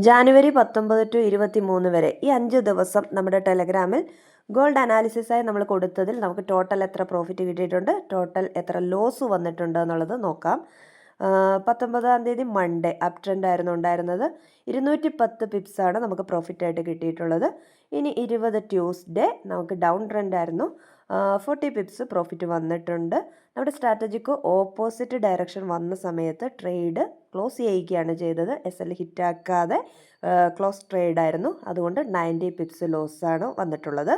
January 19 to 23 വരെ ഈ 5 ദിവസം നമ്മുടെ ടെലഗ്രാമിൽ ഗോൾഡ് അനാലിസിസായി നമ്മൾ കൊടുത്തതിൽ നമുക്ക് ടോട്ടൽ എത്ര പ്രോഫിറ്റ് കിട്ടിയിട്ടുണ്ട്, ടോട്ടൽ എത്ര ലോസ് വന്നിട്ടുണ്ട് എന്നുള്ളത് നോക്കാം. 19-ാം തീയതി മൺഡേ അപ് ട്രെൻഡ് ആയിരുന്നു ഉണ്ടായിരുന്നത്. 210 പിപ്സാണ് നമുക്ക് പ്രോഫിറ്റായിട്ട് കിട്ടിയിട്ടുള്ളത്. ഇനി 20 ട്യൂസ്ഡേ നമുക്ക് ഡൗൺ ട്രെൻഡ് ആയിരുന്നു. 40 പിപ്സ് പ്രോഫിറ്റ് വന്നിട്ടുണ്ട്. നമ്മുടെ സ്ട്രാറ്റജിക്ക് ഓപ്പോസിറ്റ് ഡയറക്ഷൻ വന്ന സമയത്ത് ട്രേഡ് ക്ലോസ് ചെയ്യിക്കുകയാണ് ചെയ്തത്. SL ഹിറ്റാക്കാതെ ക്ലോസ് ട്രേഡായിരുന്നു. അതുകൊണ്ട് 90 പിപ്സ് ലോസാണ് വന്നിട്ടുള്ളത്.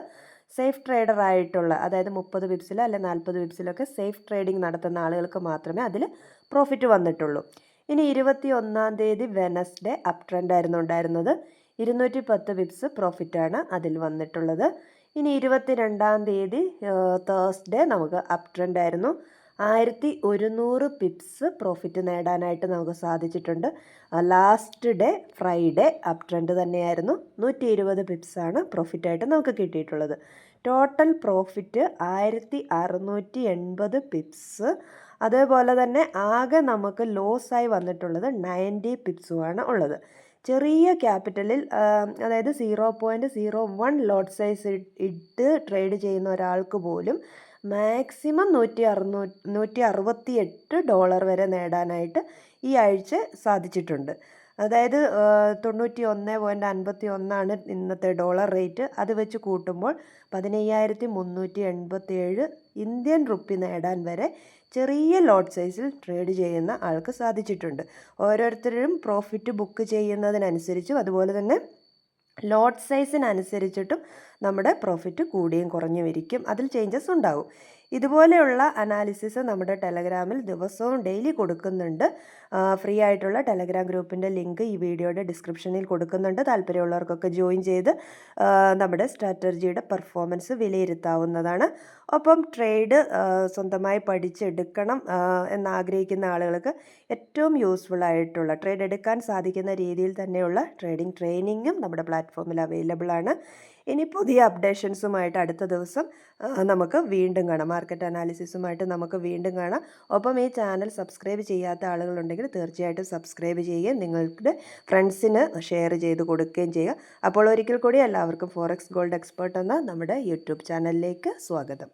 സേഫ് ട്രേഡർ ആയിട്ടുള്ള, അതായത് 30 പിപ്സിലോ അല്ലെ 40 പിപ്സിലൊക്കെ സേഫ് ട്രേഡിംഗ് നടത്തുന്ന ആളുകൾക്ക് മാത്രമേ അതിൽ പ്രോഫിറ്റ് വന്നിട്ടുള്ളൂ. ഇനി 21-ാം തീയതി വെനസ്ഡേ അപ് ട്രെൻഡ് ആയിരുന്നു ഉണ്ടായിരുന്നത്. 210 പിപ്സ് പ്രോഫിറ്റാണ് അതിൽ വന്നിട്ടുള്ളത്. ഇനി 22-ാം തീയതി തേഴ്സ്ഡേ നമുക്ക് അപ് ട്രെൻഡ് ആയിരുന്നു. 1100 പിപ്സ് പ്രോഫിറ്റ് നേടാനായിട്ട് നമുക്ക് സാധിച്ചിട്ടുണ്ട്. Last day Friday up trend തന്നെയായിരുന്നു. 120 പിപ്സാണ് പ്രോഫിറ്റായിട്ട് നമുക്ക് കിട്ടിയിട്ടുള്ളത്. Total profit 1680 pips. അതേപോലെ തന്നെ ആകെ നമുക്ക് ലോസായി വന്നിട്ടുള്ളത് 90 പിപ്സുമാണ് ഉള്ളത്. ചെറിയ ക്യാപിറ്റലിൽ, അതായത് 0.01 ലോട്ട് സൈസ് ഇട്ട് ട്രേഡ് ചെയ്യുന്ന ഒരാൾക്ക് പോലും മാക്സിമം $168 വരെ നേടാനായിട്ട് ഈ ആഴ്ച സാധിച്ചിട്ടുണ്ട്. അതായത് 91.51 ഇന്നത്തെ ഡോളർ റേറ്റ്. അത് വെച്ച് കൂട്ടുമ്പോൾ 15,387 ഇന്ത്യൻ റുപ്പി നേടാൻ വരെ ചെറിയ ലോട്ട് സൈസിൽ ട്രേഡ് ചെയ്യുന്ന ആൾക്ക് സാധിച്ചിട്ടുണ്ട്. ഓരോരുത്തരും പ്രോഫിറ്റ് ബുക്ക് ചെയ്യുന്നതിനനുസരിച്ചും അതുപോലെ തന്നെ ലോട്ട് സൈസിനനുസരിച്ചിട്ടും നമ്മുടെ പ്രോഫിറ്റ് കൂടിയും കുറഞ്ഞും ഇരിക്കും. അതിൽ ചേഞ്ചസ് ഉണ്ടാകും. ഇതുപോലെയുള്ള അനാലിസിസ് നമ്മുടെ ടെലഗ്രാമിൽ ദിവസവും ഡെയിലി കൊടുക്കുന്നുണ്ട്. ഫ്രീ ആയിട്ടുള്ള ടെലഗ്രാം ഗ്രൂപ്പിൻ്റെ ലിങ്ക് ഈ വീഡിയോയുടെ ഡിസ്ക്രിപ്ഷനിൽ കൊടുക്കുന്നുണ്ട്. താല്പര്യമുള്ളവർക്കൊക്കെ ജോയിൻ ചെയ്ത് നമ്മുടെ സ്ട്രാറ്റജിയുടെ പെർഫോമൻസ് വിലയിരുത്താവുന്നതാണ്. ഒപ്പം ട്രേഡ് സ്വന്തമായി പഠിച്ചെടുക്കണം എന്നാഗ്രഹിക്കുന്ന ആളുകൾക്ക് ഏറ്റവും യൂസ്ഫുൾ ആയിട്ടുള്ള, ട്രേഡ് എടുക്കാൻ സാധിക്കുന്ന രീതിയിൽ തന്നെയുള്ള ട്രേഡിംഗ് ട്രെയിനിങ്ങും നമ്മുടെ പ്ലാറ്റ്ഫോമിൽ അവൈലബിൾ ആണ്. ഇനി പുതിയ അപ്ഡേഷൻസുമായിട്ട് അടുത്ത ദിവസം നമുക്ക് വീണ്ടും കാണാം. മാർക്കറ്റ് അനാലിസിസുമായിട്ട് നമുക്ക് വീണ്ടും കാണാം. ഒപ്പം ഈ ചാനൽ സബ്സ്ക്രൈബ് ചെയ്യാത്ത ആളുകളുണ്ടെങ്കിൽ തീർച്ചയായിട്ടും സബ്സ്ക്രൈബ് ചെയ്യുകയും നിങ്ങളുടെ ഫ്രണ്ട്സിന് ഷെയർ ചെയ്ത് കൊടുക്കുകയും ചെയ്യുക. അപ്പോൾ ഒരിക്കൽ കൂടി എല്ലാവർക്കും ഫോറക്സ് ഗോൾഡ് എക്സ്പേർട്ട് എന്ന നമ്മുടെ യൂട്യൂബ് ചാനലിലേക്ക് സ്വാഗതം.